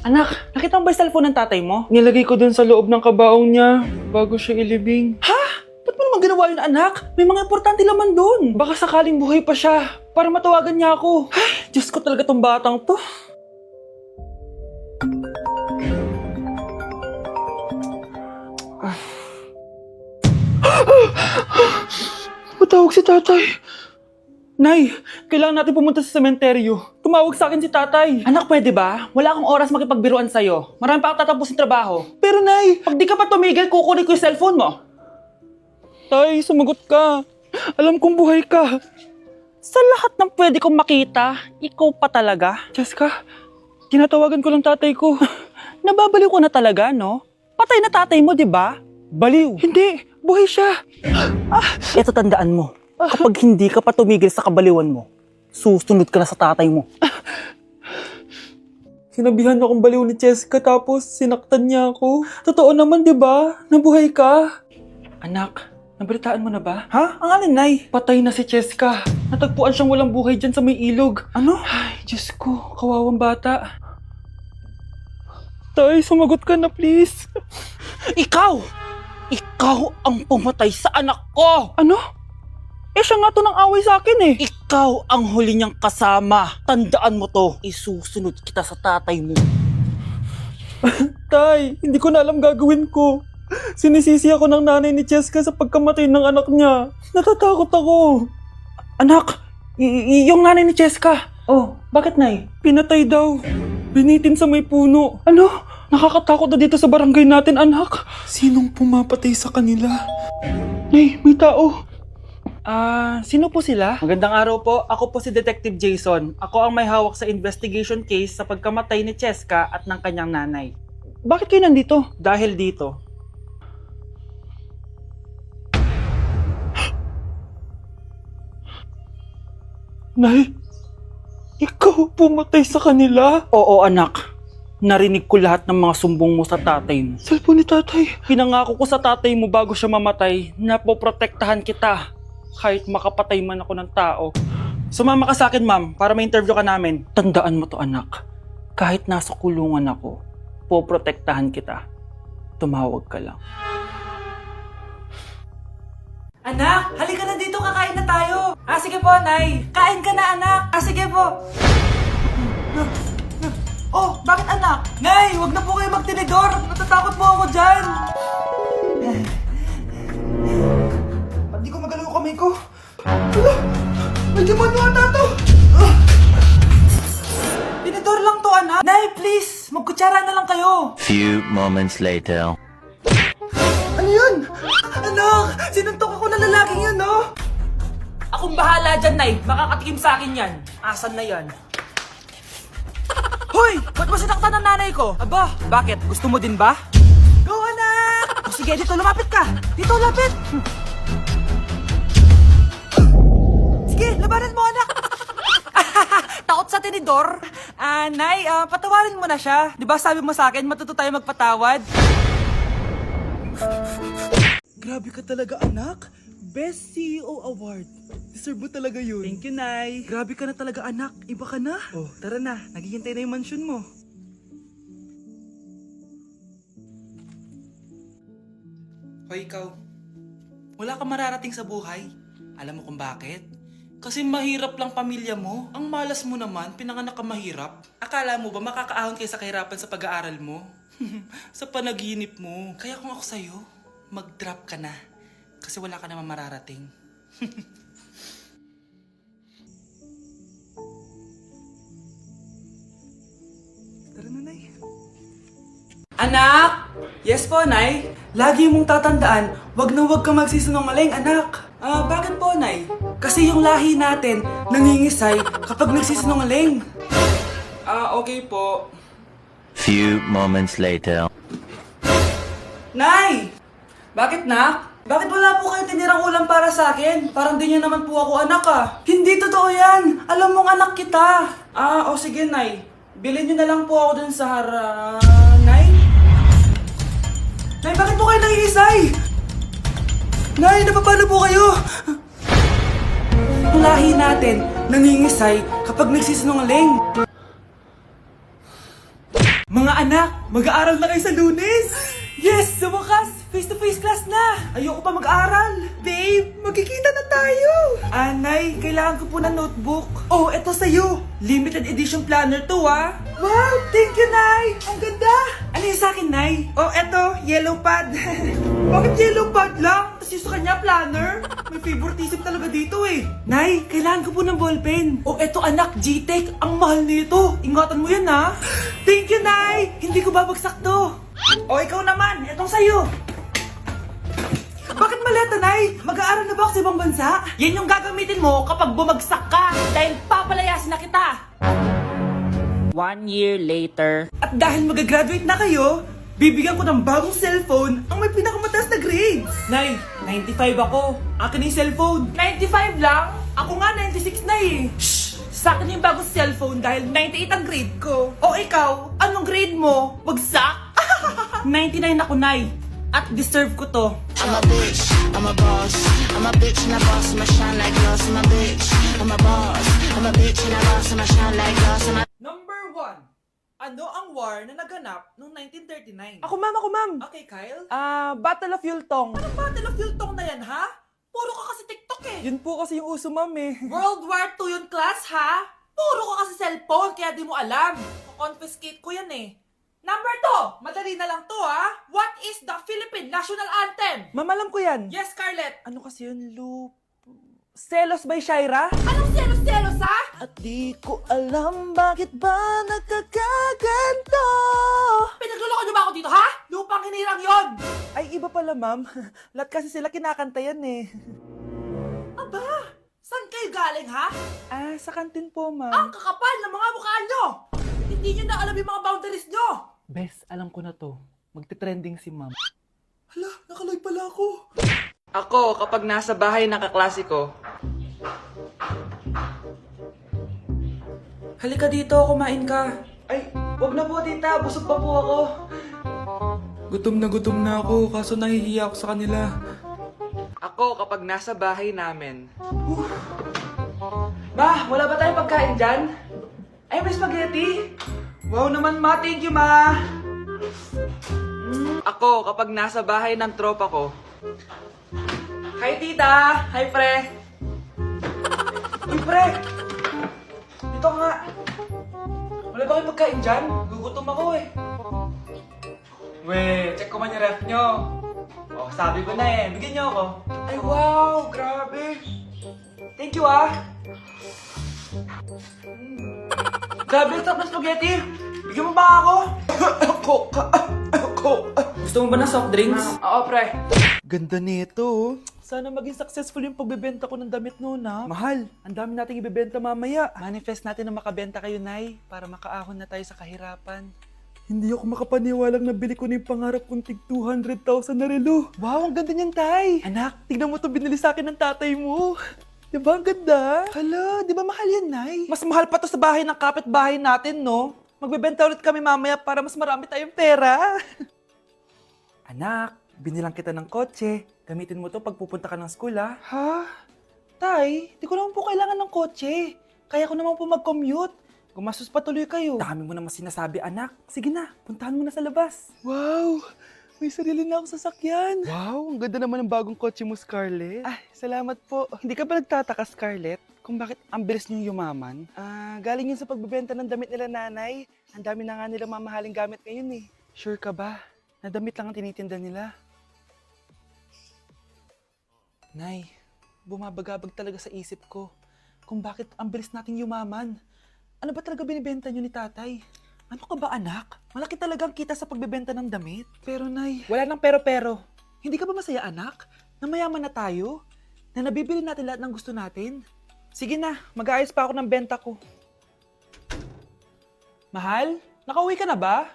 Anak, nakita mo ba yung cellphone ng tatay mo? Nilagay ko dun sa loob ng kabaong niya bago siya ilibing. Ha? Ba't mo naman ginawa yun, anak? May mga importante laman dun. Baka sakaling buhay pa siya para matawagan niya ako. Ay, Diyos ko talaga tong batang to. Matawag si tatay. Nay, kailangan natin pumunta sa sementeryo. Tumawag sa akin si tatay. Anak, pwede ba? Wala akong oras makipagbiruan sa'yo. Marami pa akong tatapusin trabaho. Pero nay, pag di ka pa tumigil, kukunin ko yung cellphone mo. Tay, sumagot ka. Alam kong buhay ka. Sa lahat ng pwede kong makita, ikaw pa talaga. Jessica, tinatawagan ko lang tatay ko. Nababaliw ko na talaga, no? Patay na tatay mo, di ba? Baliw. Hindi, buhay siya. Ito tandaan mo. Kapag hindi ka pa tumigil sa kabaliwan mo, susunod ka na sa tatay mo. Sinabihan akong baliw ni Jessica tapos sinaktan niya ako. Totoo naman, di ba? Nabuhay ka. Anak, nabalitaan mo na ba? Ha? Ang alin, Nay? Patay na si Jessica. Natagpuan siyang walang buhay dyan sa may ilog. Ano? Ay, Diyos ko, kawawang bata. Tay, sumagot ka na please. Ikaw! Ikaw ang pumatay sa anak ko! Ano? Eh siya nga to ng away sa akin eh. Ikaw ang huli niyang kasama. Tandaan mo to. Isusunod kita sa tatay mo. Tay, hindi ko na alam gagawin ko. Sinisisi ako ng nanay ni Jessica sa pagkamatay ng anak niya. Natatakot ako. Anak, yung nanay ni Jessica. Oh, bakit nay? Pinatay daw. Binitin sa may puno. Ano? Nakakatakot na dito sa barangay natin, anak. Sinong pumapatay sa kanila? Nay, may tao. Sino po sila? Magandang araw po. Ako po si Detective Jason. Ako ang may hawak sa investigation case sa pagkamatay ni Jessica at ng kanyang nanay. Bakit kayo nandito? Dahil dito. Nay, ikaw pumatay sa kanila? Oo anak. Narinig ko lahat ng mga sumbong mo sa tatay mo. Cellphone ni tatay. Pinangako ko sa tatay mo bago siya mamatay na poprotektahan kita. Kahit makapatay man ako ng tao. Sumama ka sa akin, ma'am, para ma-interview ka namin. Tandaan mo to, anak. Kahit nasa kulungan ako, poprotektahan kita. Tumawag ka lang. Anak, halika na dito, kakain na tayo. Sige po, Nay. Kain ka na, anak. Sige po. Oh, bakit anak? Nay, wag na po kayo magtinidor. Natatakot po ako dyan. Hindi ko magalaw ang kamay ko. May demonyo ata to. Tinidor lang to, anak. Nay, please, magkutsara na lang kayo. Few moments later. Ano yun? Anak, sinuntok ako na lalaking yun, no? Akong bahala dyan, Nay. Makakatikim sa akin yan. Asan na yan? Hoy! Ba't mo sinaktan ng nanay ko? Aba, bakit? Gusto mo din ba? Go, anak! O sige, dito lumapit ka. Dito, lapit. Sige, labanan mo, anak. Takot sa tinidor? Nay, patawarin mo na siya. Di ba sabi mo sa akin, matuto tayo magpatawad? Grabe ka talaga, anak. Best CEO Award. Deserve mo talaga yun. Thank you, Nay. Grabe ka na talaga, anak. Iba ka na. Oh, tara na. Naghihintay na yung mansion mo. Hoy, ikaw. Wala kang mararating sa buhay. Alam mo kung bakit? Kasi mahirap lang pamilya mo. Ang malas mo naman, pinanganak ka mahirap. Akala mo ba makakaahon kayo sa kahirapan sa pag-aaral mo? Sa panaginip mo. Kaya kung ako sa'yo, mag-drop ka na. Kasi wala ka naman mararating. Tara na, Nay. Anak! Yes po, Nay. Lagi mong tatandaan, wag na wag ka magsisinungaling, anak. Bakit po, Nay? Kasi yung lahi natin nangingisay kapag nagsisinungaling. Okay po. Few moments later. Nay! Bakit, nak? Bakit wala po kayo tinirang ulam para sa akin? Parang di niyo naman po ako anak Hindi totoo yan! Alam mong anak kita! O sige, Nay. Bilhin niyo na lang po ako dun sa Nay? Nay, bakit po kayo nangiisay? Nay, napapalo po kayo! Ang lahi natin nangingisay kapag nagsisinungaling. Mga mga anak, mag-aaral na kayo sa Lunes! Yes! Sa wakas! Face-to-face class na! Ayoko pa mag-aral! Babe, magkikita na tayo! Anay, kailangan ko po ng notebook. Oh, eto sa'yo! Limited edition planner to, ah! Wow! Thank you, Nay! Ang ganda! Ano yung sa'kin, Nay? Oh, eto, yellow pad. Bakit yellow pad lang? Tapos yung sa kanya, planner? May favoritism talaga dito eh. Nay, kailangan ko po ng ballpen. Oh, eto anak, G-Tech. Ang mahal nito. Ingatan mo yan, ha? Thank you, Nay! Hindi ko babagsak to. O, ikaw naman. Etong sa'yo. Bakit maleta, Nay? Mag-aaral na ba ako sa ibang bansa? Yan yung gagamitin mo kapag bumagsak ka. Dahil papalayasin na kita. 1 year later. At dahil mag-graduate na kayo, bibigyan ko ng bagong cellphone ang may pinakamataas na grades. Nay, 95 ako. Akin yung cellphone. 95 lang? Ako nga 96 na eh. Shh! Sa akin yung bagong cellphone dahil 98 ang grade ko. O ikaw, anong grade mo? Bagsak? 99 ako, Nay. At deserve ko to. I'm a bitch, I'm a boss. I'm a bitch and a boss, I'ma shine like glass. I'm a bitch, I'm a boss. I'm a bitch and a boss, I'ma shine like glass. Number 1. Ano ang war na naganap noong 1939? Ako ma'am. Okay, Kyle. Battle of Yultong. Anong Battle of Yultong na yan, ha? Puro ka kasi TikTok eh. Yun po kasi yung uso ma'am eh. World War II yun, class, ha? Puro ka kasi cellphone, kaya di mo alam. Confiscate ko yan eh. Number 2, madali na lang to, ha? What is the Philippine National Anthem? Ma'am, alam ko yan. Yes, Scarlett. Ano kasi yun, Selos by Shaira? Anong selos-selos, ha? At di ko alam bakit ba nagkakaganto. Pinagluloko niyo ba ako dito, ha? Lupang hinirang yon. Ay, iba pala ma'am. Lahat kasi sila kinakanta yan eh. Aba, saan kayo galing, ha? Sa kantin po ma'am. Ang kakapal ng mga mukha nyo. Hindi nyo na alam yung mga boundaries nyo. Bes, alam ko na to. Magte-trending si ma'am. Hala, nakalive pala ako. Ako, kapag nasa bahay ng kaklase ko, Halika dito, kumain ka. ay, wag na po tita, busog pa po ako. Gutom na ako, kaso nahihiya ako sa kanila. Ako, kapag nasa bahay namin. Ma, wala ba tayong pagkain dyan? Ay, may spaghetti. Wow naman ma, thank you ma. Ako, kapag nasa bahay ng tropa ko. Hi tita! Hi pre! Uy pre! Dito nga! Wala ba kayong pagkain dyan? Gugutom ako eh. We, check ko man yung ref nyo. Oh, sabi ko na eh. Bigyan nyo ako. Ay wow! Grabe! Thank you ah! Grabe, ang sarap ng spaghetti! Bigyan mo ba ako? Gusto mo ba ng soft drinks? Oo pre. Ganda nito oh. Sana maging successful yung pagbebenta ko ng damit noon ha. Mahal, ang dami nating ibebenta mamaya. Manifest natin na makabenta kayo, Nay, para makaahon na tayo sa kahirapan. Hindi ako makapaniwalang nabili ko na yung pangarap kong tig 200,000 na relo. Wow, ang ganda niyan, Tay. Anak, tignan mo to binili sa akin ng tatay mo. Diba ang ganda? Hala, di ba mahal yan, Nay? Mas mahal pa to sa bahay ng kapitbahay natin, no? Magbebenta ulit kami mamaya para mas marami tayong pera. Anak, binilang kita ng kotse. Gamitin mo to pag pupunta ka ng school, ha? Ha? Tay, di ko naman po kailangan ng kotse. Kaya ko naman po mag-commute. Gumastos pa tuloy kayo. Dami mo naman sinasabi, anak. Sige na, puntahan mo na sa labas. Wow! May sarili na ako sasakyan. Wow, ang ganda naman ng bagong kotse mo, Scarlett. Ay, salamat po. Hindi ka ba nagtataka, Scarlett, kung bakit ang bilis niyong yumaman? Galing yun sa pagbebenta ng damit nila nanay. Ang dami na nga nilang mamahaling gamit ngayon eh. Sure ka ba? Na damit lang ang tinitinda nila? Nay, bumabagabag talaga sa isip ko kung bakit ang bilis nating yumaman. Ano ba talaga binibenta niyo ni tatay? Ano ka ba anak? Malaki talagang kita sa pagbebenta ng damit. Pero Nay, wala nang pero-pero. Hindi ka ba masaya anak? Na mayaman na tayo? Na nabibili natin lahat ng gusto natin? Sige na, mag-aayos pa ako ng benta ko. Mahal, nakauwi ka na ba?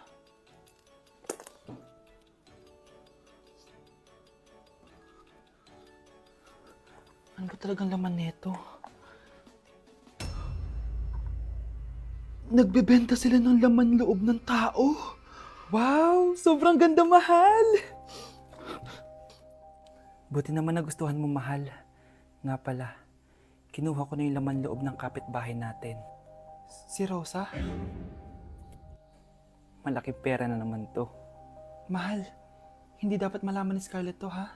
Ano ba talagang laman nito? Nagbebenta sila ng laman loob ng tao. Wow! Sobrang ganda, mahal! Buti naman nagustuhan mo, mahal. Nga pala, kinuha ko na yung laman loob ng kapitbahay natin. Si Rosa? Malaking pera na naman to. Mahal, hindi dapat malaman ni Scarlett to, ha?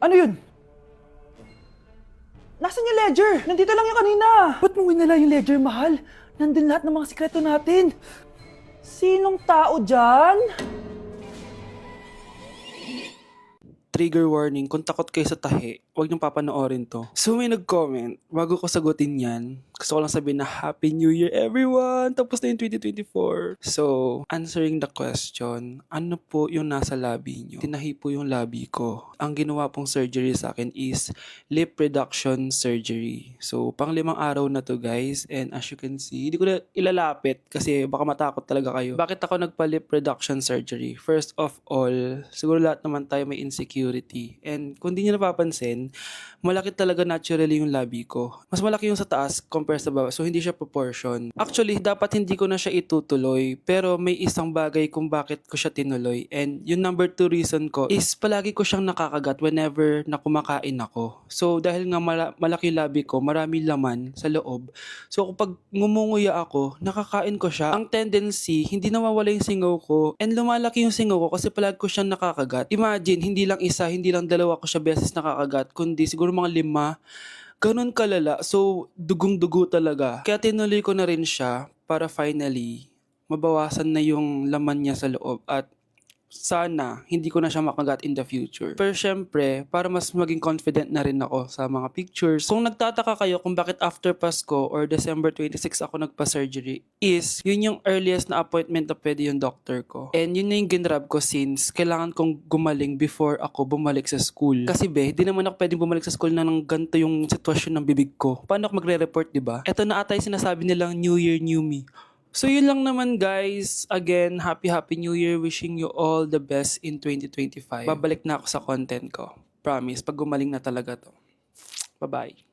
Ano yun? Nasaan yung ledger? Nandito lang yung kanina. Ba't mo winala yung ledger, mahal? Nandun lahat ng mga sikreto natin. Sinong tao dyan? Trigger warning, kung takot kayo sa tahi, huwag niyong papanoorin to. So may nag-comment, bago ko sagutin yan, gusto ko lang sabihin na Happy New Year everyone! Tapos na yung 2024. So, answering the question, ano po yung nasa labi niyo? Tinahi po yung labi ko. Ang ginawa pong surgery sa akin is lip reduction surgery. So, pang 5 araw na to guys, and as you can see, hindi ko na ilalapit kasi baka matakot talaga kayo. Bakit ako nagpa-lip reduction surgery? First of all, siguro lahat naman tayo may insecurity. And kung di nyo napapansin, malaki talaga naturally yung labi ko. Mas malaki yung sa taas compare sa baba. So, hindi siya proportion. Actually, dapat hindi ko na siya itutuloy. Pero may isang bagay kung bakit ko siya tinuloy. And yung number 2 reason ko is palagi ko siyang nakakagat whenever na kumakain ako. So, dahil nga malaki yung labi ko, marami laman sa loob. So, kapag ngumunguya ako, nakakain ko siya. Ang tendency, hindi nawawala yung singaw ko. And lumalaki yung singaw ko kasi palagi ko siyang nakakagat. Imagine, hindi lang isa, hindi lang dalawa ko siya beses nakakagat, kundi siguro mga 5. Ganun kalala. So, dugong-dugo talaga. Kaya tinuloy ko na rin siya para finally mabawasan na yung laman niya sa loob at sana hindi ko na siya makagat in the future. Pero syempre, para mas maging confident na rin ako sa mga pictures. Kung nagtataka kayo kung bakit after Pasko or December 26 ako nagpa-surgery, is yun yung earliest na appointment na pwede yung doctor ko. And yun na yung ginrab ko since kailangan kong gumaling before ako bumalik sa school. Kasi di naman ako pwedeng bumalik sa school na nang ganito yung sitwasyon ng bibig ko. Paano ako magre-report, diba? Ito na ata yung sinasabi nilang New Year, New Me. So yun lang naman guys. Again, happy New Year. Wishing you all the best in 2025. Babalik na ako sa content ko. Promise, pag gumaling na talaga to. Bye-bye.